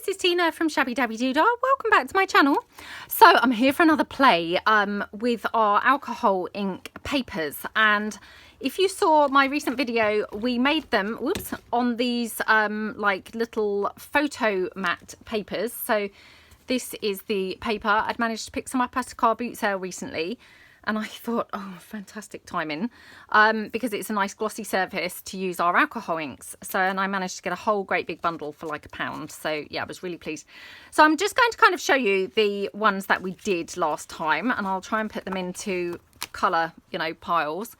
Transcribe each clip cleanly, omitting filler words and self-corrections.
this is Tina from Shabbydabbydoodah. Welcome back to my channel. So I'm here for another play with our alcohol ink papers, and if you saw my recent video, we made them on these like little photo mat papers. So this is the paper. I'd managed to pick some up at a car boot sale recently, and I thought, oh, fantastic timing, because it's a nice glossy surface to use our alcohol inks. So, and I managed to get a whole great big bundle for like £1. So yeah, I was really pleased. So I'm just going to kind of show you the ones that we did last time, and I'll try and put them into colour, you know, piles.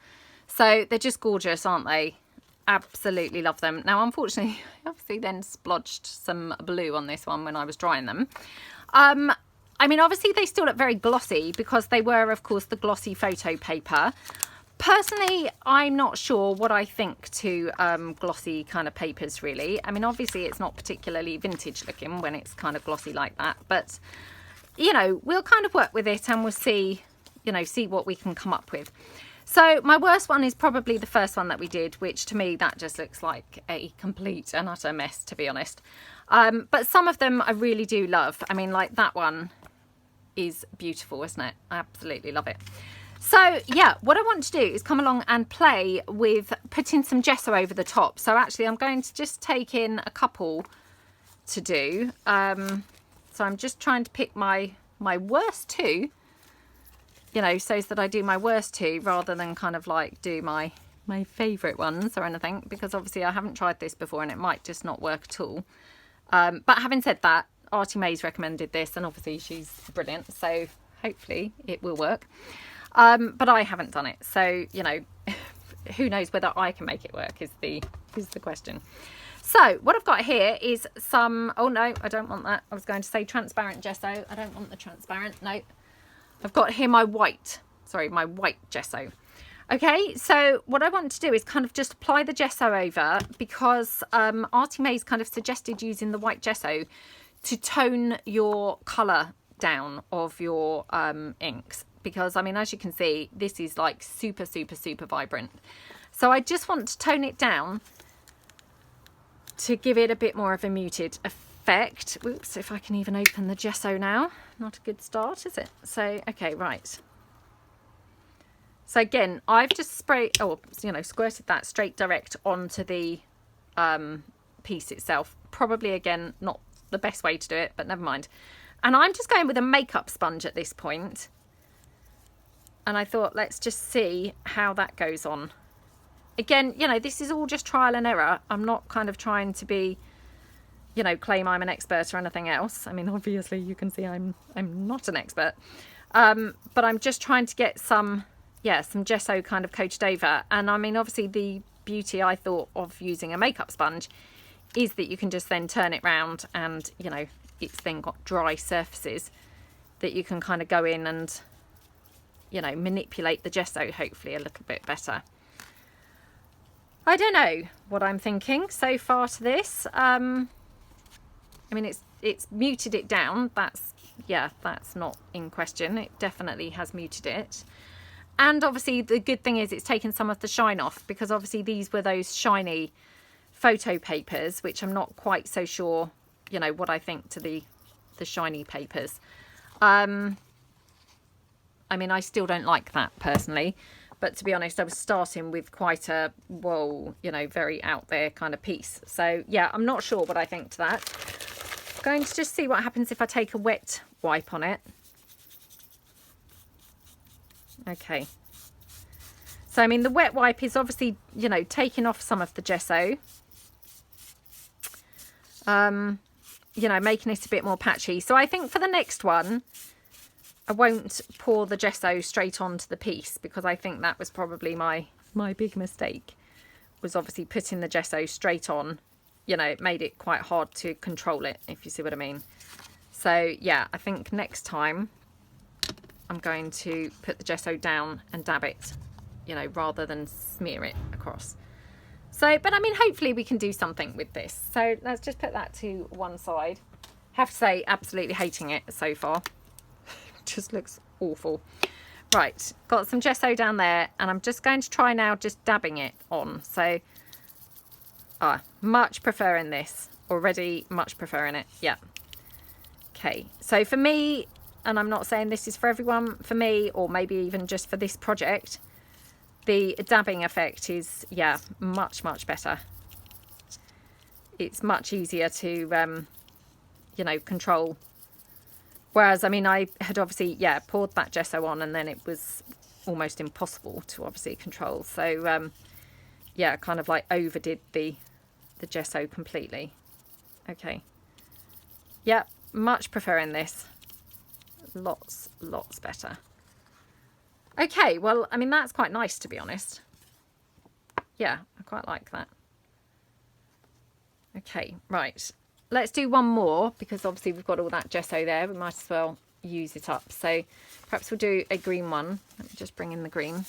So they're just gorgeous, aren't they? Absolutely love them. Now, unfortunately, I obviously then splodged some blue on this one when I was drying them. I mean, obviously they still look very glossy because they were, of course, the glossy photo paper. Personally, I'm not sure what I think to glossy kind of papers, really. I mean, obviously it's not particularly vintage looking when it's kind of glossy like that, but, you know, we'll kind of work with it and we'll see, you know, see what we can come up with. So my worst one is probably the first one that we did, which to me, that just looks like a complete and utter mess, to be honest. But some of them I really do love. I mean, like that one is beautiful, isn't it? I absolutely love it. So yeah, what I want to do is come along and play with putting some gesso over the top. So actually I'm going to just take in a couple to do. So I'm just trying to pick my worst two, you know, so that I do my worst two rather than kind of like do my favorite ones or anything, because obviously I haven't tried this before and it might just not work at all. But having said that, Artie May's recommended this, and obviously she's brilliant, so hopefully it will work. But I haven't done it, so you know, who knows whether I can make it work is the question. So what I've got here is some, oh no, I don't want that. I was going to say transparent gesso. I don't want the transparent. No, I've got here my white gesso. Okay, so what I want to do is kind of just apply the gesso over, because Artie May's kind of suggested using the white gesso to tone your colour down of your inks, because I mean, as you can see, this is like super vibrant. So I just want to tone it down to give it a bit more of a muted effect. Oops, if I can even open the gesso now. Not a good start, is it? So okay, right. So again, I've just sprayed, or you know, squirted that straight direct onto the piece itself. Probably again not the best way to do it, but never mind. And I'm just going with a makeup sponge at this point, and I thought, let's just see how that goes on. Again, you know, this is all just trial and error. I'm not kind of trying to be, you know, claim I'm an expert or anything else. I mean, obviously you can see I'm not an expert, but I'm just trying to get some gesso kind of coated over. And I mean, obviously the beauty, I thought, of using a makeup sponge is that you can just then turn it round, and you know, it's then got dry surfaces that you can kind of go in and, you know, manipulate the gesso hopefully a little bit better. I don't know what I'm thinking so far to this. I mean, it's muted it down. That's not in question. It definitely has muted it. And obviously the good thing is it's taken some of the shine off, because obviously these were those shiny photo papers, which I'm not quite so sure, you know, what I think to the shiny papers. I mean, I still don't like that personally, but to be honest, I was starting with quite a, whoa, you know, very out there kind of piece. So yeah, I'm not sure what I think to that. I'm going to just see what happens if I take a wet wipe on it. Okay. So, I mean, the wet wipe is obviously, you know, taking off some of the gesso. You know, making it a bit more patchy. So I think for the next one, I won't pour the gesso straight onto the piece, because I think that was probably my big mistake, was obviously putting the gesso straight on. You know, it made it quite hard to control it, if you see what I mean. So yeah, I think next time I'm going to put the gesso down and dab it, you know, rather than smear it across. So, but I mean, hopefully we can do something with this. So let's just put that to one side. Have to say, absolutely hating it so far. It just looks awful. Right, got some gesso down there, and I'm just going to try now just dabbing it on. So, much preferring this. Already much preferring it. Yeah, Okay, so for me, and I'm not saying this is for everyone, for me, or maybe even just for this project, the dabbing effect is, yeah, much better. It's much easier to, you know, control. Whereas, I mean, I had obviously, yeah, poured that gesso on and then it was almost impossible to obviously control. So, yeah, kind of like overdid the gesso completely. Okay. Yeah, much preferring this. Lots better. Okay, well, I mean, that's quite nice, to be honest. Yeah, I quite like that. Okay, right. Let's do one more, because obviously we've got all that gesso there. We might as well use it up. So perhaps we'll do a green one. Let me just bring in the green.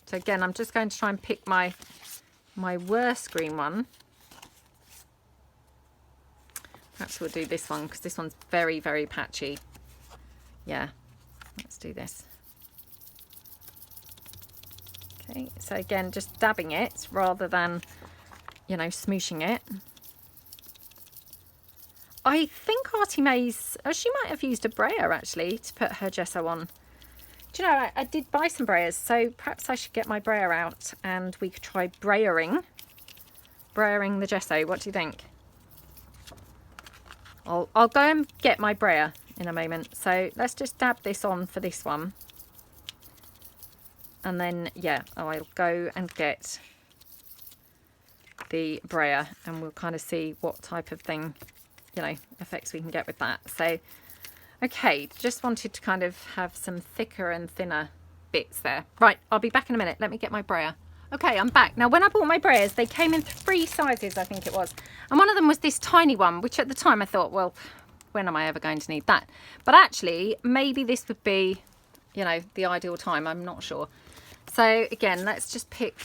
So again, I'm just going to try and pick my worst green one. Perhaps we'll do this one, because this one's very patchy. Yeah, let's do this. Okay, so again, just dabbing it rather than, you know, smooshing it. I think Artie May's, oh, she might have used a brayer actually to put her gesso on. Do you know, I did buy some brayers, so perhaps I should get my brayer out and we could try brayering the gesso. What do you think? I'll go and get my brayer in a moment. So let's just dab this on for this one. And then, yeah, I'll go and get the brayer and we'll kind of see what type of thing, you know, effects we can get with that. So, okay, just wanted to kind of have some thicker and thinner bits there. Right, I'll be back in a minute. Let me get my brayer. Okay, I'm back. Now, when I bought my brayers, they came in 3 sizes, I think it was. And one of them was this tiny one, which at the time I thought, well, when am I ever going to need that? But actually, maybe this would be, you know, the ideal time. I'm not sure. So again, let's just pick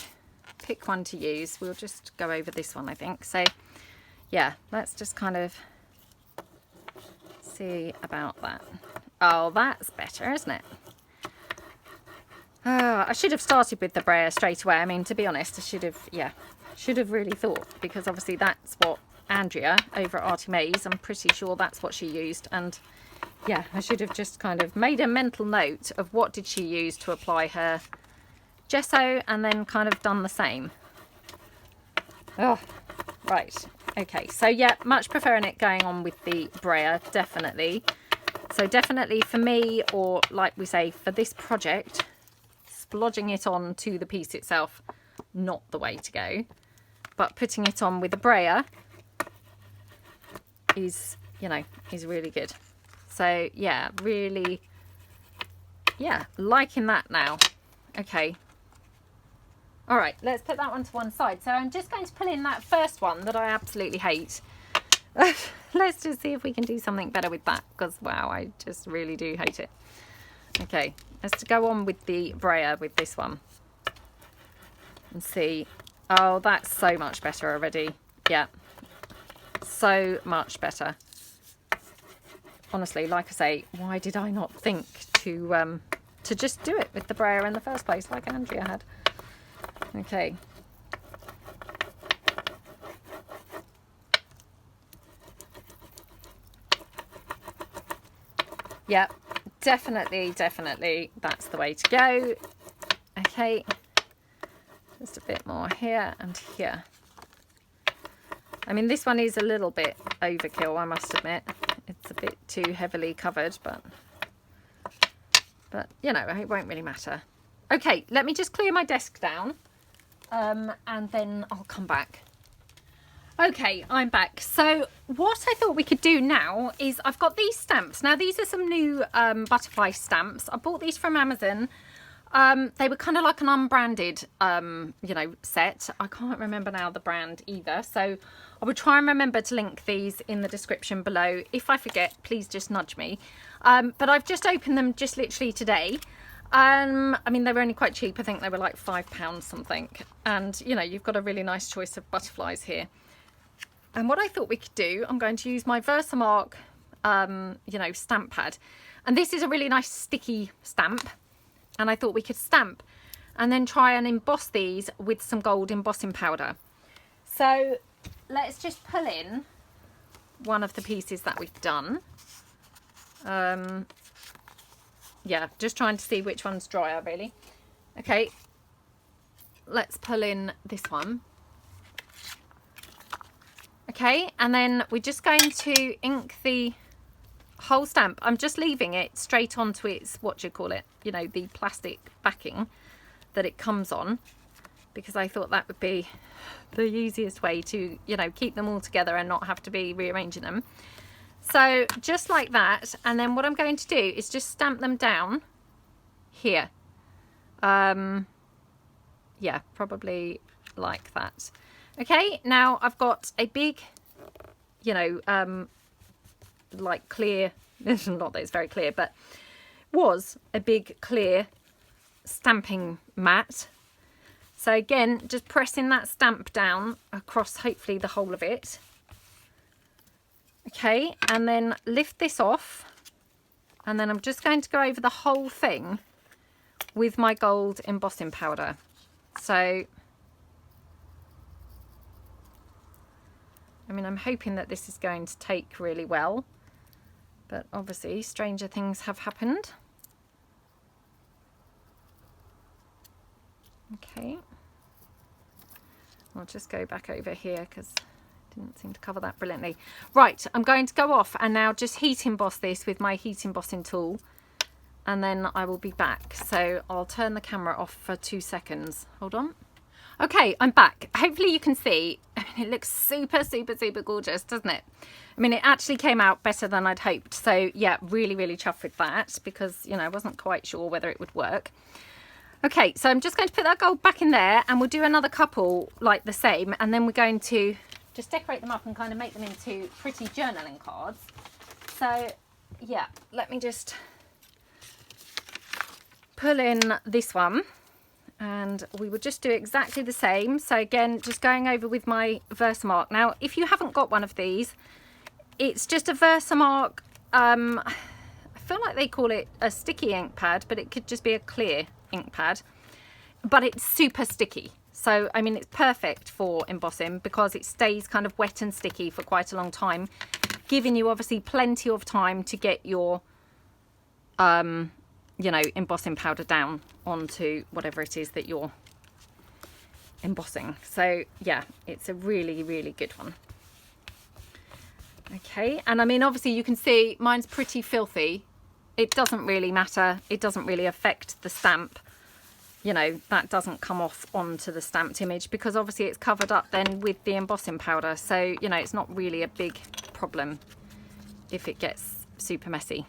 one to use. We'll just go over this one, I think. So yeah, let's just kind of see about that. Oh, that's better, isn't it? Oh, I should have started with the brayer straight away. I mean, to be honest, I should have really thought, because obviously that's what Andrea over at Artie May's, I'm pretty sure that's what she used. And yeah, I should have just kind of made a mental note of what did she use to apply her gesso and then kind of done the same. Oh, right. Okay, so yeah, much preferring it going on with the brayer, definitely. So definitely for me, or like we say, for this project, splodging it on to the piece itself, not the way to go. But putting it on with the brayer is, you know, is really good. So yeah, really, yeah, liking that now. Okay. All right, let's put that one to one side. So I'm just going to pull in that first one that I absolutely hate. Let's just see if we can do something better with that, because wow, I just really do hate it. Okay, let's go on with the brayer with this one and see. Oh, that's so much better already. Yeah, so much better. Honestly, like I say, why did I not think to just do it with the brayer in the first place, like Andrea had? Okay. Yeah, definitely that's the way to go. Okay, just a bit more here and here. I mean, this one is a little bit overkill, I must admit. It's a bit too heavily covered, but you know, it won't really matter. Okay, let me just clear my desk down and then I'll come back. Okay, I'm back. So what I thought we could do now is I've got these stamps. Now these are some new butterfly stamps. I bought these from Amazon. They were kind of like an unbranded, you know, set. I can't remember now the brand either. So I will try and remember to link these in the description below. If I forget, please just nudge me. But I've just opened them just literally today. I mean, they were only quite cheap. I think they were like £5 something. And, you know, you've got a really nice choice of butterflies here. And what I thought we could do, I'm going to use my Versamark, you know, stamp pad. And this is a really nice sticky stamp. And I thought we could stamp and then try and emboss these with some gold embossing powder. So let's just pull in one of the pieces that we've done. Yeah, just trying to see which one's drier really. Okay, let's pull in this one. Okay, and then we're just going to ink the whole stamp. I'm just leaving it straight onto its, what do you call it, you know, the plastic backing that it comes on, because I thought that would be the easiest way to, you know, keep them all together and not have to be rearranging them. So just like that, and then what I'm going to do is just stamp them down here. Yeah, probably like that. Okay, now I've got a big, you know, like clear, not that it's very clear, but was a big clear stamping mat. So again, just pressing that stamp down across hopefully the whole of it. Okay, and then lift this off, and then I'm just going to go over the whole thing with my gold embossing powder. So I mean, I'm hoping that this is going to take really well, but obviously stranger things have happened. Okay, I'll just go back over here because I didn't seem to cover that brilliantly. Right, I'm going to go off and now just heat emboss this with my heat embossing tool, and then I will be back. So I'll turn the camera off for 2 seconds. Hold on. Okay, I'm back. Hopefully you can see. I mean, it looks super, super, super gorgeous, doesn't it? I mean, it actually came out better than I'd hoped. So yeah, really, really chuffed with that, because, you know, I wasn't quite sure whether it would work. Okay, so I'm just going to put that gold back in there, and we'll do another couple like the same, and then we're going to just decorate them up and kind of make them into pretty journaling cards. So yeah, let me just pull in this one, and we will just do exactly the same. So again, just going over with my Versamark. Now, if you haven't got one of these, it's just a Versamark, I feel like they call it a sticky ink pad, but it could just be a clear ink pad, but it's super sticky. So I mean, it's perfect for embossing because it stays kind of wet and sticky for quite a long time, giving you obviously plenty of time to get your you know, embossing powder down onto whatever it is that you're embossing. So yeah, it's a really, really good one. Okay, and I mean, obviously you can see mine's pretty filthy. It doesn't really matter. It doesn't really affect the stamp. You know, that doesn't come off onto the stamped image because obviously it's covered up then with the embossing powder. So, you know, it's not really a big problem if it gets super messy,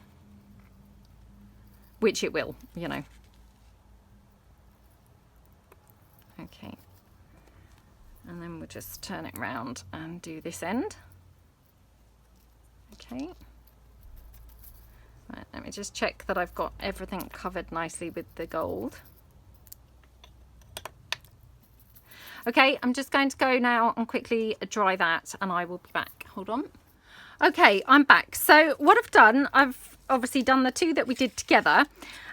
which it will, you know. Okay, and then we'll just turn it around and do this end. Okay. Right, let me just check that I've got everything covered nicely with the gold. Okay, I'm just going to go now and quickly dry that, and I will be back. Hold on. Okay, I'm back. So what I've done, I've obviously done the two that we did together,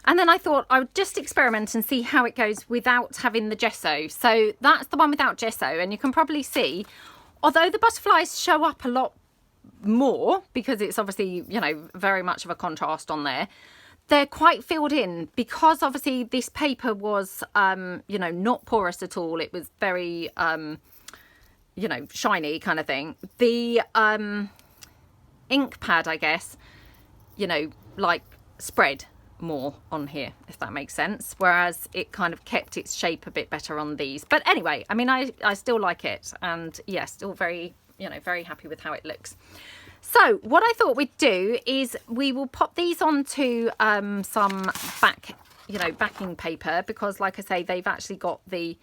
and then I thought I would just experiment and see how it goes without having the gesso. So that's the one without gesso, and you can probably see, although the butterflies show up a lot more because it's obviously, you know, very much of a contrast on there, they're quite filled in because obviously this paper was you know, not porous at all. It was very you know, shiny kind of thing. The ink pad, I guess, you know, like spread more on here, if that makes sense, whereas it kind of kept its shape a bit better on these. But anyway, I mean, I still like it, and yeah, still very, you know, very happy with how it looks. So what I thought we'd do is we will pop these onto some backing paper, because like I say, they've actually got the,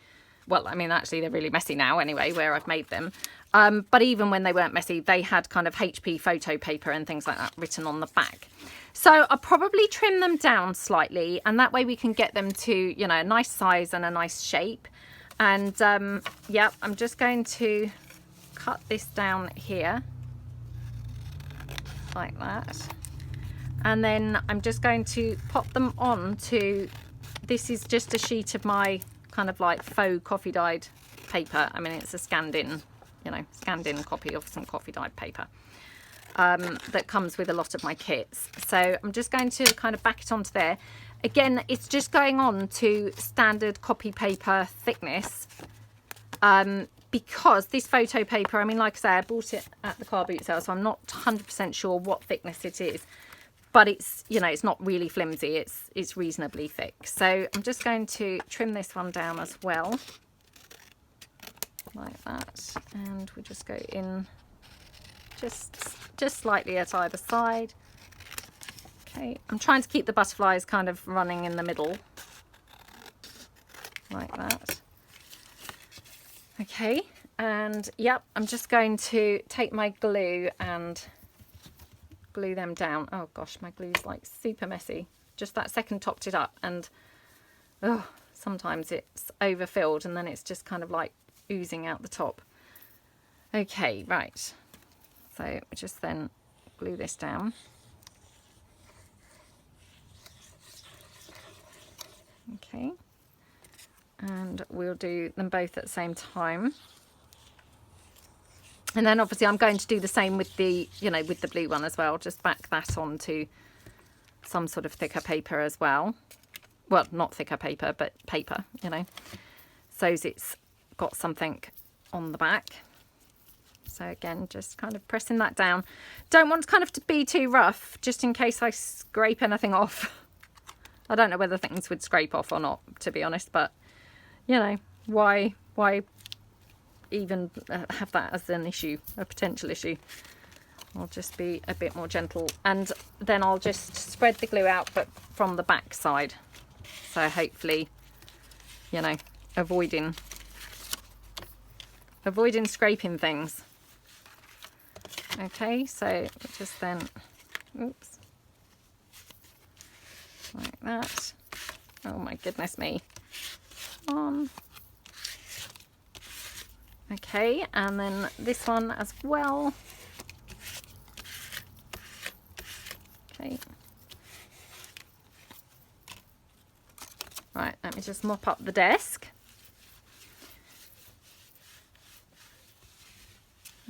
well, I mean, actually they're really messy now anyway, where I've made them. But even when they weren't messy, they had kind of HP photo paper and things like that written on the back. So I'll probably trim them down slightly, and that way we can get them to, you know, a nice size and a nice shape. And yeah, I'm just going to cut this down here like that, and then I'm just going to pop them on to, this is just a sheet of my kind of like faux coffee dyed paper. I mean, it's a scanned in, you know, scanned in copy of some coffee dyed paper. that comes with a lot of my kits. So I'm just going to kind of back it onto there. Again, it's just going on to standard copy paper thickness, because this photo paper, I mean, like I say, I bought it at the car boot sale, so I'm not 100% sure what thickness it is, but it's, you know, it's not really flimsy, it's reasonably thick. So I'm just going to trim this one down as well, like that, and we just go in just slightly at either side. Okay, I'm trying to keep the butterflies kind of running in the middle, like that. Okay, and yep, I'm just going to take my glue and glue them down. Oh gosh, my glue's like super messy. Just that second topped it up, and oh, sometimes it's overfilled and then it's just kind of like oozing out the top. Okay, right. So just then glue this down. Okay, and we'll do them both at the same time. And then obviously I'm going to do the same with the, you know, with the blue one as well. Just back that onto some sort of thicker paper as well. Well, not thicker paper, but paper, you know, so it's got something on the back. So again, just kind of pressing that down. Don't want kind of to be too rough, just in case I scrape anything off. I don't know whether things would scrape off or not, to be honest, but you know, why even have that as an issue, a potential issue? I'll just be a bit more gentle, and then I'll just spread the glue out, but from the back side. So hopefully, you know, avoiding scraping things. Okay, so just then, oops, like that. Oh my goodness me. On. Okay, and then this one as well. Okay. Right, let me just mop up the desk.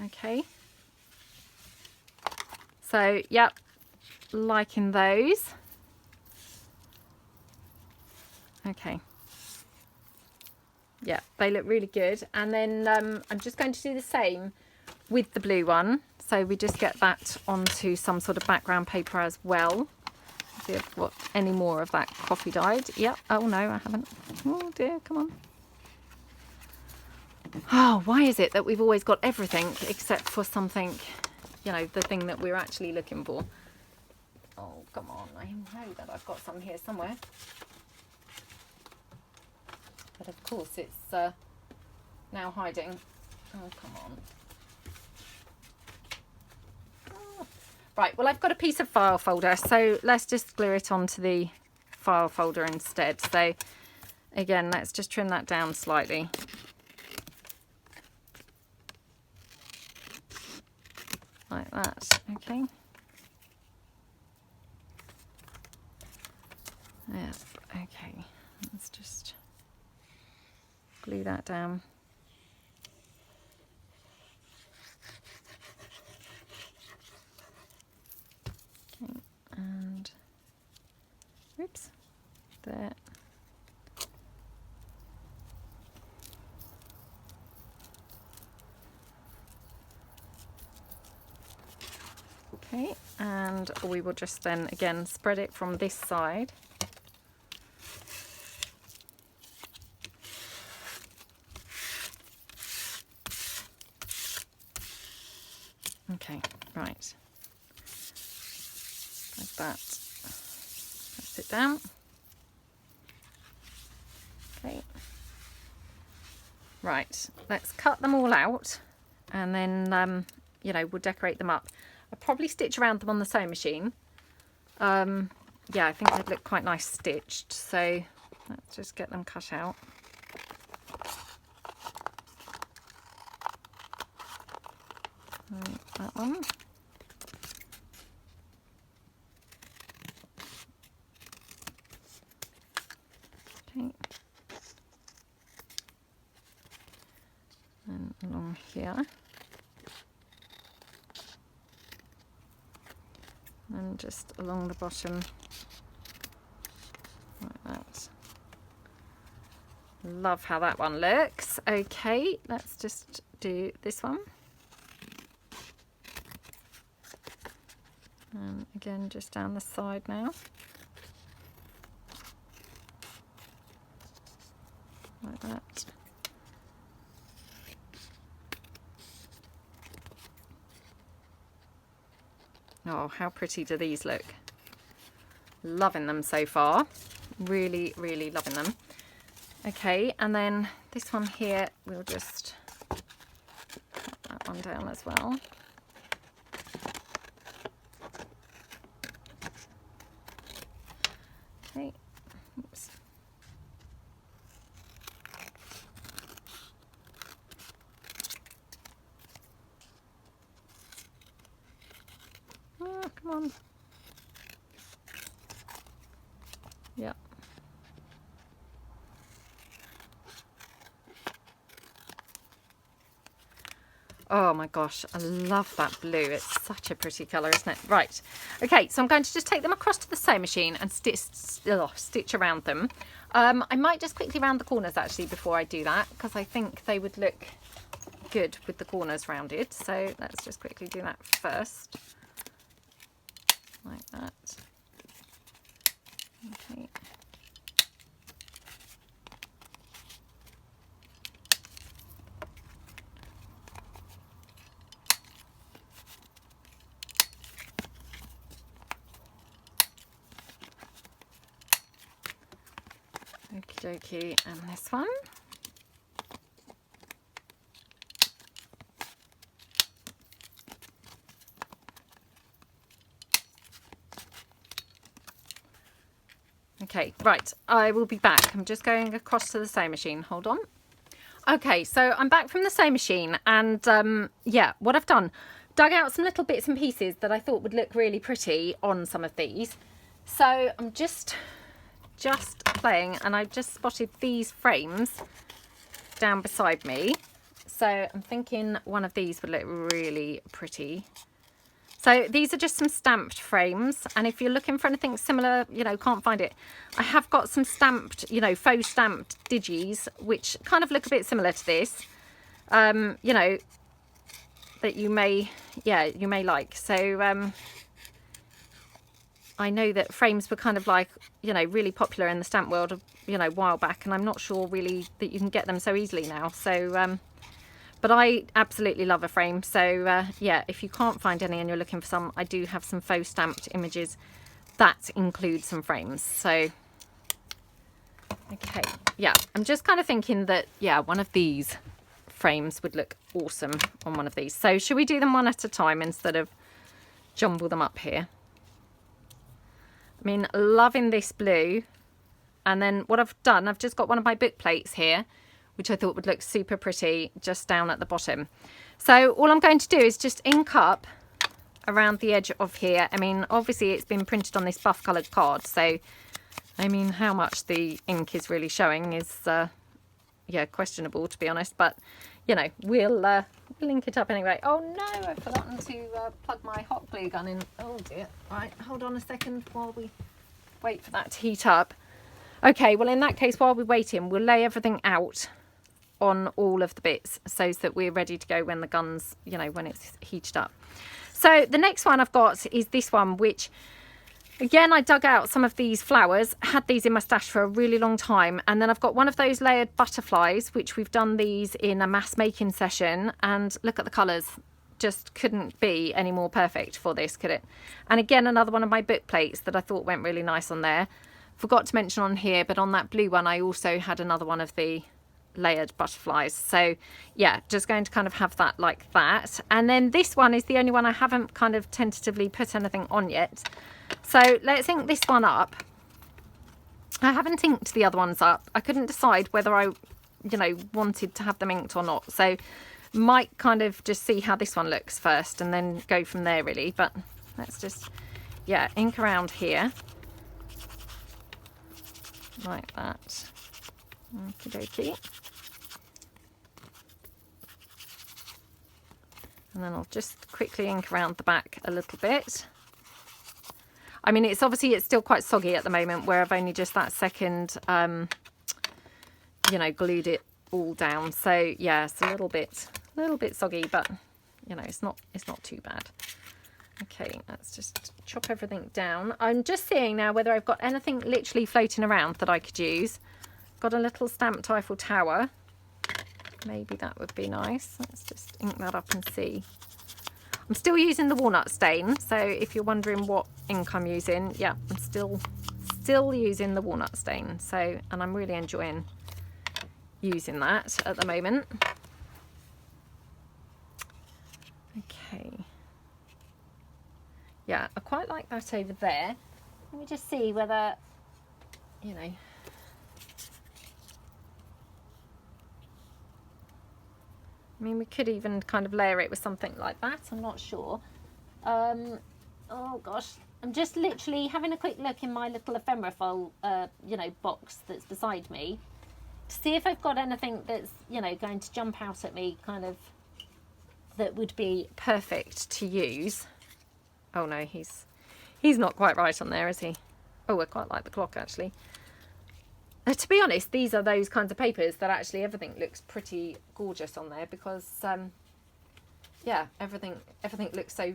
Okay. So, yep, liking those. Okay. Yeah, they look really good. And then I'm just going to do the same with the blue one. So we just get that onto some sort of background paper as well. See if I've got any more of that coffee dyed. Yep. Oh no, I haven't. Oh dear, come on. Oh, why is it that we've always got everything except for something, you know, the thing that we're actually looking for? Oh, come on. I know that I've got some here somewhere. But of course it's now hiding. Oh, come on. Oh. Right, well, I've got a piece of file folder, so let's just glue it onto the file folder instead. So again, let's just trim that down slightly. Like that, okay. Yep, okay. Let's just glue that down. Okay, and oops, there. Okay, and we will just then again spread it from this side. Okay, right. Like that. Press it down. Okay. Right, let's cut them all out, and then you know, we'll decorate them up. I'll probably stitch around them on the sewing machine. Yeah, I think they'd look quite nice stitched, so let's just get them cut out. Right, that one. Okay. And along here. and just along the bottom like that. Love how that one looks. Okay, let's just do this one. And again, just down the side now. Like that. Oh, how pretty do these look? Loving them so far. Really, really loving them. Okay, and then this one here, we'll just put that one down as well. Okay, oops. Oh, come on. Yeah. Oh my gosh, I love that blue. It's such a pretty colour, isn't it? Right, okay, so I'm going to just take them across to the sewing machine and stitch around them. I might just quickly round the corners actually before I do that, because I think they would look good with the corners rounded. So let's just quickly do that first. Like that. Okay. Okie dokie, and this one. Okay, right, I will be back. I'm just going across to the sewing machine. Hold on. Okay, so I'm back from the sewing machine, and yeah, what I've done, dug out some little bits and pieces that I thought would look really pretty on some of these. So I'm just playing, and I just spotted these frames down beside me. So I'm thinking one of these would look really pretty. So these are just some stamped frames, and if you're looking for anything similar, you know, can't find it, I have got some stamped, you know, faux stamped digis, which kind of look a bit similar to this, you know, that you may, yeah, you may like. So I know that frames were kind of like, you know, really popular in the stamp world, you know, a while back, and I'm not sure really that you can get them so easily now. So but I absolutely love a frame. So yeah, if you can't find any and you're looking for some, I do have some faux stamped images that include some frames. So okay, yeah, I'm just kind of thinking that, yeah, one of these frames would look awesome on one of these. So should we do them one at a time instead of jumble them up here? I mean, loving this blue. And then what I've done, I've just got one of my book plates here, which I thought would look super pretty just down at the bottom. So all I'm going to do is just ink up around the edge of here. I mean, obviously it's been printed on this buff coloured card, so I mean, how much the ink is really showing is, yeah, questionable, to be honest. But, you know, we'll link it up anyway. Oh no, I've forgotten to plug my hot glue gun in. Oh dear. Right, hold on a second while we wait for that to heat up. Okay, well in that case, while we're waiting, we'll lay everything out on all of the bits so that we're ready to go when the gun's, you know, when it's heated up. So the next one I've got is this one, which again, I dug out some of these flowers, had these in my stash for a really long time, and then I've got one of those layered butterflies, which we've done these in a mass making session, and look at the colours, just couldn't be any more perfect for this, could it? And again, another one of my book plates that I thought went really nice on there. Forgot to mention on here, but on that blue one I also had another one of the layered butterflies. So yeah, just going to kind of have that like that. And then this one is the only one I haven't kind of tentatively put anything on yet. So let's ink this one up. I haven't inked the other ones up. I couldn't decide whether I, you know, wanted to have them inked or not. So might kind of just see how this one looks first and then go from there really. But let's just, yeah, ink around here. Like that. Okie dokie. And then I'll just quickly ink around the back a little bit. I mean, it's still quite soggy at the moment where I've only just that second, you know, glued it all down. So yeah, it's a little bit soggy, but you know, it's not too bad. Okay, let's just chop everything down. I'm just seeing now whether I've got anything literally floating around that I could use. Got a little stamped Eiffel Tower. Maybe that would be nice. Let's just ink that up and see. I'm still using the walnut stain, so if you're wondering what ink I'm using, yeah, I'm still using the walnut stain. So, and I'm really enjoying using that at the moment. Okay. Yeah, I quite like that over there. Let me just see whether, you know, I mean, we could even kind of layer it with something like that. I'm not sure. Oh gosh, I'm just literally having a quick look in my little ephemera file, you know, box that's beside me to see if I've got anything that's, you know, going to jump out at me, kind of, that would be perfect to use. Oh no, he's not quite right on there, is he? Oh, I quite like the clock actually. To be honest, these are those kinds of papers that actually everything looks pretty gorgeous on there because, yeah, everything looks so,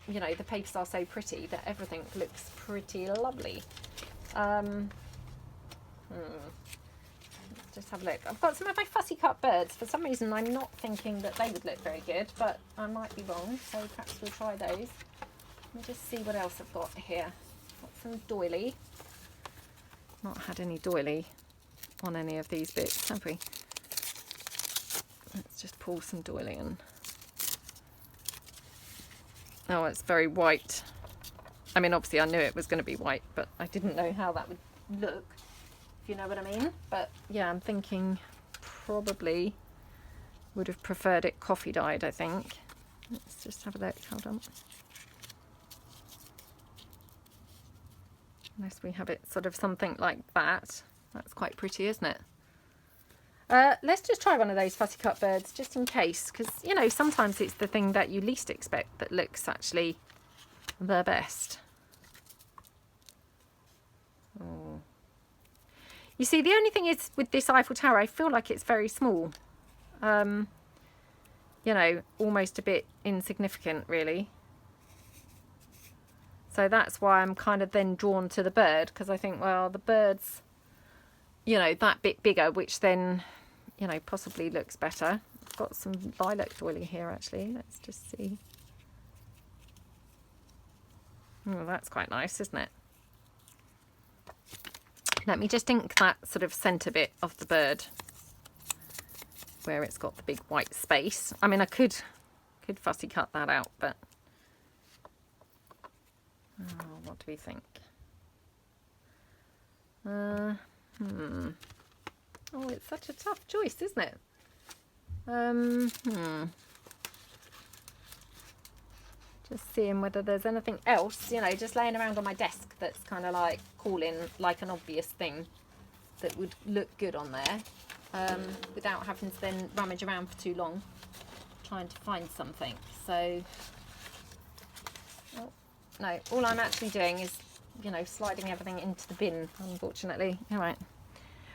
you know, the papers are so pretty that everything looks pretty lovely. Let's just have a look. I've got some of my fussy cut birds. For some reason, I'm not thinking that they would look very good, but I might be wrong, so perhaps we'll try those. Let me just see what else I've got here. Got some doily. Not had any doily on any of these bits, have we? Let's just pull some doily in. Oh, it's very white. I mean, obviously I knew it was going to be white, but I didn't know how that would look, if you know what I mean. But yeah, I'm thinking probably would have preferred it coffee dyed, I think. Let's just have a look. Hold on. Unless we have it sort of something like that. That's quite pretty, isn't it? Let's just try one of those fussy cut birds just in case, because, you know, sometimes it's the thing that you least expect that looks actually the best. Oh. You see, the only thing is with this Eiffel Tower, I feel like it's very small. You know, almost a bit insignificant, really. So that's why I'm kind of then drawn to the bird, because I think, well, the bird's, you know, that bit bigger, which then, you know, possibly looks better. I've got some lilac doily here, actually. Let's just see. Oh, that's quite nice, isn't it? Let me just ink that sort of centre bit of the bird where it's got the big white space. I mean, I could fussy cut that out, but oh, what do we think? Oh, it's such a tough choice, isn't it? Just seeing whether there's anything else, you know, just laying around on my desk that's kind of like calling like an obvious thing that would look good on there, without having to then rummage around for too long trying to find something. So, oh, no, all I'm actually doing is, you know, sliding everything into the bin, unfortunately. All right.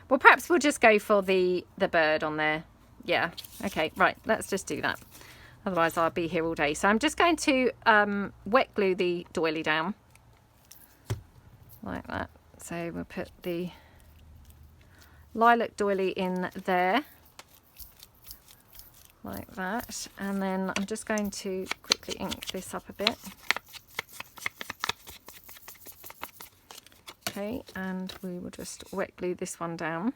Well, perhaps we'll just go for the bird on there. Yeah. Okay. Right. Let's just do that. Otherwise, I'll be here all day. So I'm just going to wet glue the doily down like that. So we'll put the lilac doily in there like that. And then I'm just going to quickly ink this up a bit. Okay, and we will just wet glue this one down.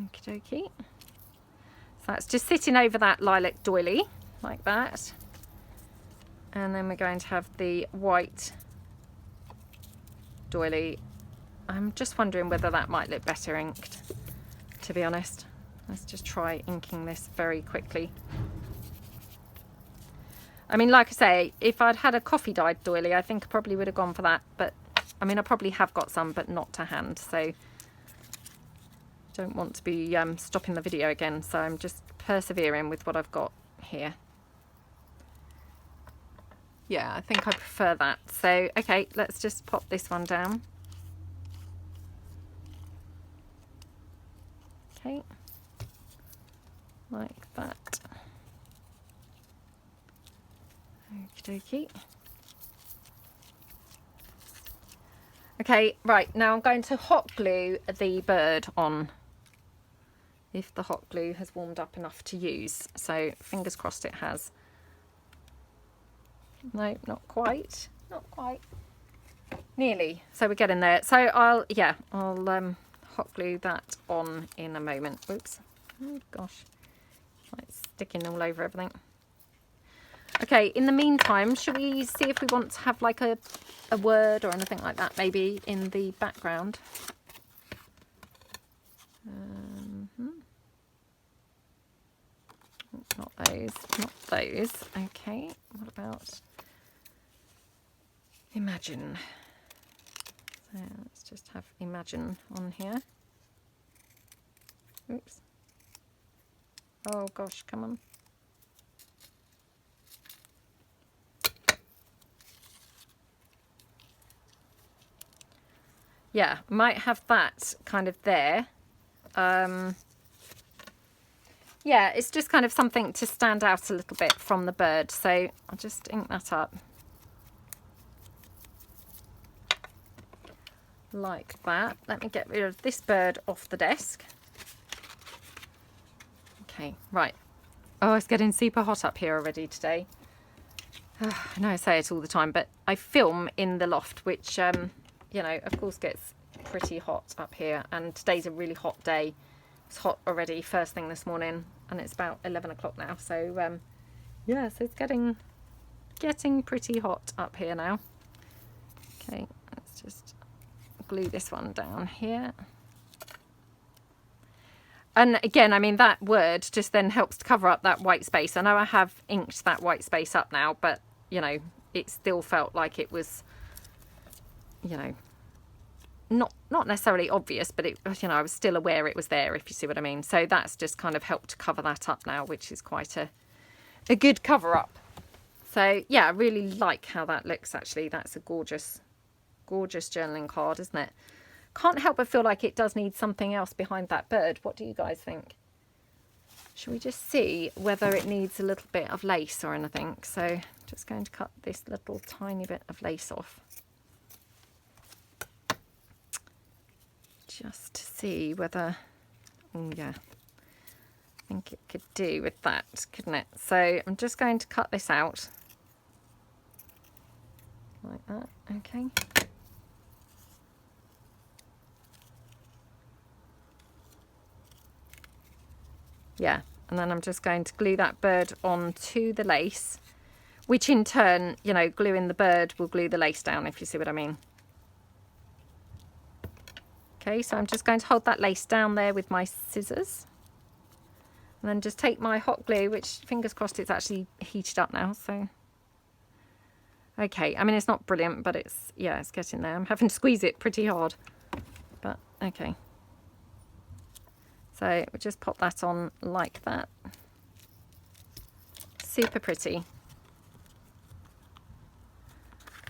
Okie dokie. So that's just sitting over that lilac doily like that. And then we're going to have the white doily. I'm just wondering whether that might look better inked, to be honest. Let's just try inking this very quickly. I mean, like I say, if I'd had a coffee dyed doily, I think I probably would have gone for that. But I mean, I probably have got some, but not to hand. So don't want to be stopping the video again. So I'm just persevering with what I've got here. Yeah, I think I prefer that. So, okay, let's just pop this one down. Okay, like that. Okie dokie. Okay, right, now I'm going to hot glue the bird on, if the hot glue has warmed up enough to use. So fingers crossed it has. No, not quite. Not quite. Nearly. So we're getting there. So I'll hot glue that on in a moment. Oops. Oh gosh. It's sticking all over everything. Okay, in the meantime, should we see if we want to have like a word or anything like that maybe in the background? Not those, not those. Okay, what about imagine? So let's just have imagine on here. Oops. Oh gosh, come on. Yeah, might have that kind of there. Yeah, it's just kind of something to stand out a little bit from the bird. So I'll just ink that up. Like that. Let me get rid of this bird off the desk. Okay, right. Oh, it's getting super hot up here already today. I know I say it all the time, but I film in the loft, which, you know, of course gets pretty hot up here. And today's a really hot day. It's hot already first thing this morning, and it's about 11 o'clock now. So, yeah, so it's getting pretty hot up here now. Okay, let's just glue this one down here. And again, I mean, that word just then helps to cover up that white space. I know I have inked that white space up now, but, you know, it still felt like it was, you know, not necessarily obvious, but it, you know, I was still aware it was there, if you see what I mean. So that's just kind of helped to cover that up now, which is quite a good cover up. So yeah, I really like how that looks actually. That's a gorgeous journaling card, isn't it? Can't help but feel like it does need something else behind that bird. What do you guys think? Should we just see whether it needs a little bit of lace or anything? So I'm just going to cut this little tiny bit of lace off. Just to see whether, oh yeah, I think it could do with that, couldn't it? So I'm just going to cut this out like that. Okay. Yeah, and then I'm just going to glue that bird onto the lace, which in turn, you know, gluing the bird will glue the lace down, if you see what I mean. Okay, so I'm just going to hold that lace down there with my scissors. And then just take my hot glue, which fingers crossed it's actually heated up now, so. Okay, I mean, it's not brilliant, but it's, yeah, it's getting there. I'm having to squeeze it pretty hard, but okay. So we just pop that on like that. Super pretty.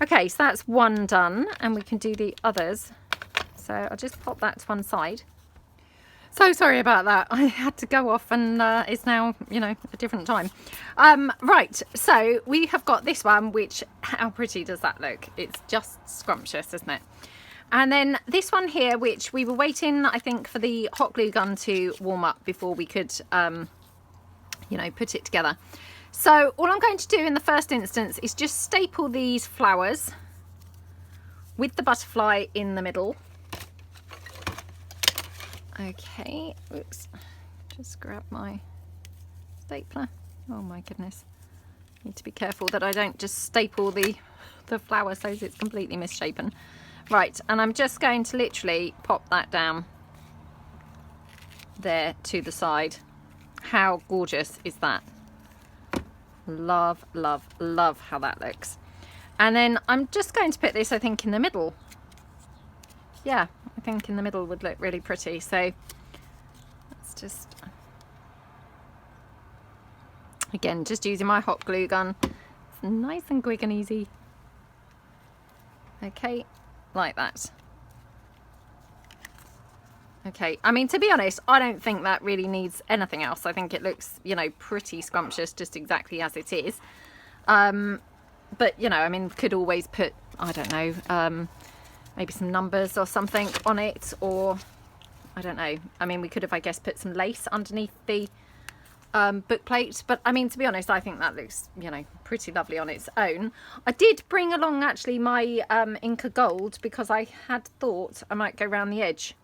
Okay, so that's one done, and we can do the others. So I'll just pop that to one side. So sorry about that. I had to go off, and it's now, you know, a different time. Right, so we have got this one, which, how pretty does that look? It's just scrumptious, isn't it? And then this one here, which we were waiting, I think, for the hot glue gun to warm up before we could, you know, put it together. So all I'm going to do in the first instance is just staple these flowers with the butterfly in the middle. Okay, oops, just grab my stapler. Oh my goodness, need to be careful that I don't just staple the flower so it's completely misshapen. Right, and I'm just going to literally pop that down there to the side. How gorgeous is that? Love, love, love how that looks. And then I'm just going to put this, I think, in the middle. Yeah, I think in the middle would look really pretty. So let's just, again, just using my hot glue gun. nice and quick and easy. Okay, like that. Okay, I mean, to be honest, I don't think that really needs anything else. I think it looks, you know, pretty scrumptious just exactly as it is. But, you know, I mean, could always put, I don't know, maybe some numbers or something on it, or I don't know. I mean, we could have, I guess, put some lace underneath the book plate. But, I mean, to be honest, I think that looks, you know, pretty lovely on its own. I did bring along, actually, my Inca Gold because I had thought I might go around the edge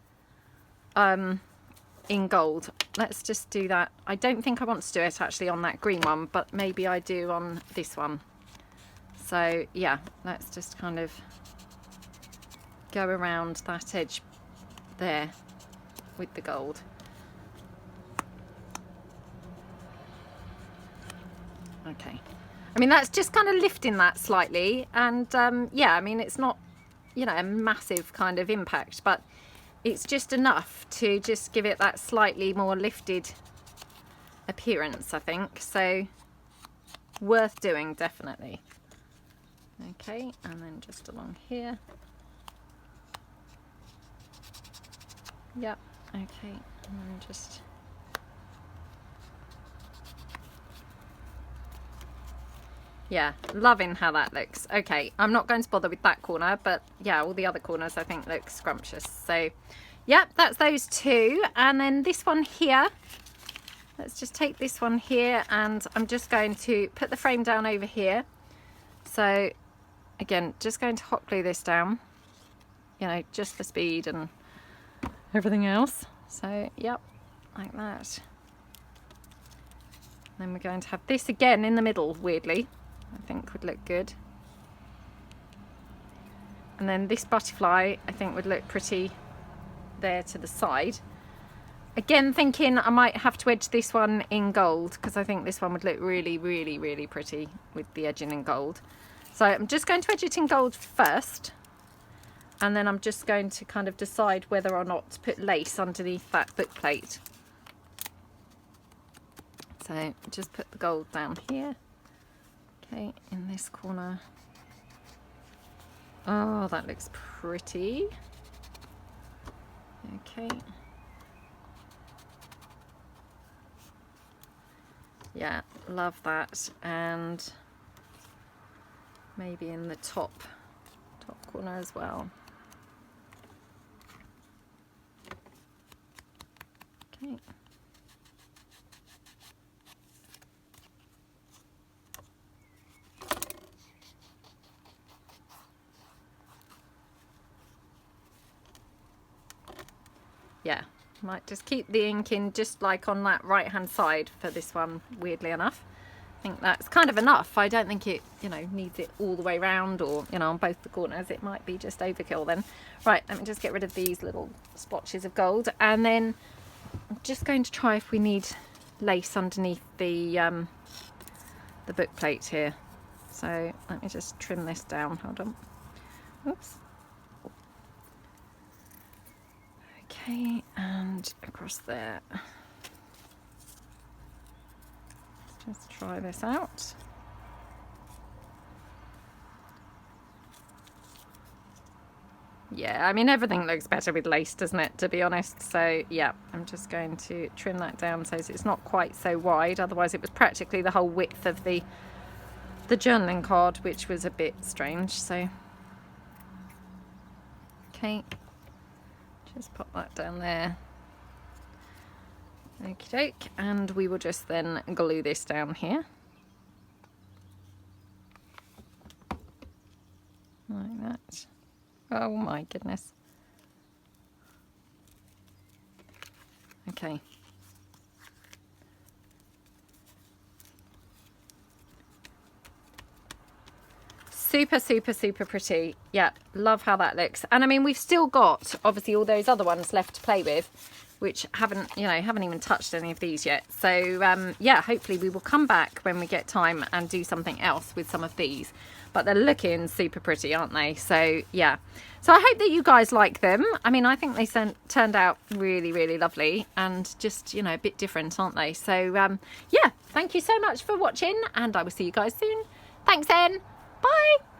in gold. Let's just do that. I don't think I want to do it actually on that green one, but maybe I do on this one. So yeah, let's just kind of go around that edge there with the gold. Okay, I mean, that's just kind of lifting that slightly, and yeah, I mean, it's not, you know, a massive kind of impact, but it's just enough to just give it that slightly more lifted appearance, I think. So worth doing, definitely. Okay, and then just along here. Yep, okay, and then just... Yeah, loving how that looks. Okay, I'm not going to bother with that corner, but yeah, all the other corners I think look scrumptious. So, yep, that's those two. And then this one here, let's just take this one here, and I'm just going to put the frame down over here. So, again, just going to hot glue this down, you know, just for speed and everything else. So, yep, like that. Then we're going to have this again in the middle, weirdly. I think would look good. And then this butterfly I think would look pretty there to the side. Again, thinking I might have to edge this one in gold because I think this one would look really, really, really pretty with the edging in gold. So I'm just going to edge it in gold first, and then I'm just going to kind of decide whether or not to put lace underneath that book plate. So just put the gold down here. Okay, in this corner. Oh, that looks pretty. Okay. Yeah, love that. And maybe in the top corner as well. Okay. Yeah, might just keep the ink in just like on that right hand side for this one, weirdly enough. I think that's kind of enough. I don't think it, you know, needs it all the way around, or, you know, on both the corners. It might be just overkill then. Right, let me just get rid of these little splotches of gold, and then I'm just going to try if we need lace underneath the book plate here. So let me just trim this down. Hold on. Oops. Okay, and across there. Just try this out. Yeah, I mean, everything looks better with lace, doesn't it, to be honest? So yeah, I'm just going to trim that down so it's not quite so wide. Otherwise it was practically the whole width of the journaling card, which was a bit strange. So okay, just pop that down there. Okie doke, and we will just then glue this down here. Like that. Oh my goodness. Okay. Super, super, super pretty. Yeah, love how that looks. And I mean, we've still got obviously all those other ones left to play with, which haven't even touched any of these yet. So yeah, hopefully we will come back when we get time and do something else with some of these. But they're looking super pretty, aren't they? So yeah, so I hope that you guys like them. I mean, I think they turned out really, really lovely, and just, you know, a bit different, aren't they? So yeah, thank you so much for watching, and I will see you guys soon. Thanks, En. Bye.